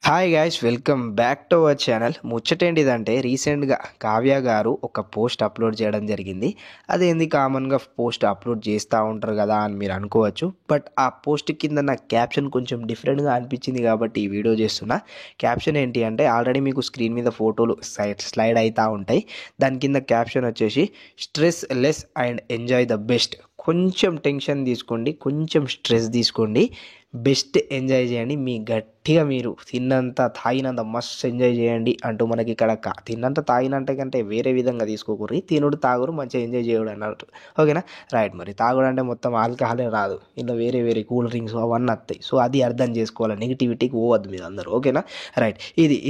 Hi guys, welcome back to our channel. ముచ్చటేంటిదంటే రీసెంట్గా కావ్య గారు ఒక పోస్ట్ అప్లోడ్ చేయడం జరిగింది. అదేంది, కామన్గా పోస్ట్ అప్లోడ్ చేస్తూ ఉంటారు కదా అని మీరు అనుకోవచ్చు. బట్ ఆ పోస్ట్ కింద నా క్యాప్షన్ కొంచెం డిఫరెంట్గా అనిపించింది కాబట్టి ఈ వీడియో చేస్తున్నా. క్యాప్షన్ ఏంటి అంటే, ఆల్రెడీ మీకు స్క్రీన్ మీద ఫోటోలు స్లైడ్ అవుతూ ఉంటాయి. దాని కింద క్యాప్షన్ వచ్చేసి stress less and enjoy the best. కొంచెం టెన్షన్ తీసుకోండి, కొంచెం స్ట్రెస్ తీసుకోండి, బెస్ట్ ఎంజాయ్ చేయండి. మీ గట్టిగా మీరు తిన్నంత తాగినంత మస్తు ఎంజాయ్ చేయండి అంటూ మనకి ఇక్కడ తిన్నంత తాగినంత కంటే వేరే విధంగా తీసుకోకూరి, తినుడు తాగురు మంచిగా ఎంజాయ్ చేయడు అన్నట్టు. ఓకేనా, రైట్. మరి తాగుడు అంటే మొత్తం ఆల్కహాలే రాదు, ఇంట్లో వేరే వేరే కూల్ డ్రింక్స్ అవన్నీ వస్తాయి. సో అది అర్థం చేసుకోవాలి, నెగిటివిటీకి పోవద్దు మీరు అందరూ. ఓకేనా, రైట్.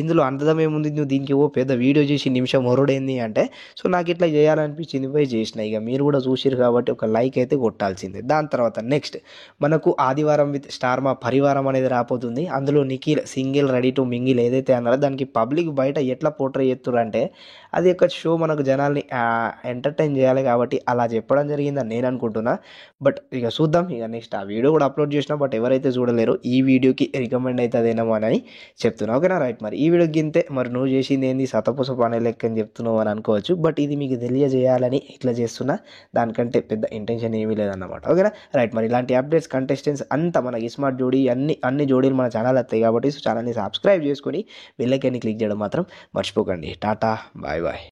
ఇందులో అర్థం ఏముంది, నువ్వు దీనికి పెద్ద వీడియో చేసి నిమిషం మొరడేంది అంటే, సో నాకు ఇట్లా చేయాలనిపించింది, పోయి చేసిన. ఇక మీరు కూడా చూసిరు కాబట్టి ఒక లైక్ అయితే కొట్టాల్సిందే. దాని తర్వాత నెక్స్ట్ మనకు ఆదివారం విత్ స్టార్ మా పరివారం అనేది రాబోతుంది. అందులో Nikhil single ready to mingle ఏదైతే అన్నారో దానికి పబ్లిక్ బయట ఎట్లా పోర్ట్రే చేస్తున్నారు అంటే, అది ఒక షో మనకు జనాల్ని ఎంటర్టైన్ చేయాలి కాబట్టి అలా చెప్పడం జరిగిందని నేను అనుకుంటున్నా. బట్ ఇక చూద్దాం. ఇక నెక్స్ట్ ఆ వీడియో కూడా అప్లోడ్ చేసిన, బట్ ఎవరైతే చూడలేరో ఈ వీడియోకి రికమెండ్ అవుతుందేమో అని చెప్తున్నా. ఓకేనా, రైట్. మరి ఈ వీడియోకి గింతే. మరి నువ్వు చేసింది ఏంది, సతపుస పనే లెక్క అని చెప్తున్నావు అని అనుకోవచ్చు. బట్ ఇది మీకు తెలియజేయాలని ఇట్లా చేస్తున్నా, దానికంటే పెద్ద ఇంటెన్షన్ ఏమీ లేదన్నమాట. ఓకేనా, రైట్. మరి ఇలాంటి అప్డేట్స్, కంటెస్టెంట్స్ అంతా మన స్మార్ట్ జోడీ అన్ని జోడీలు మన ఛానల్ వస్తాయి కాబట్టి, సో ఛానల్ని సబ్స్క్రైబ్ చేసుకొని బెల్ ఐకాన్ని క్లిక్ చేయడం మాత్రం మర్చిపోకండి. Tata, bye bye.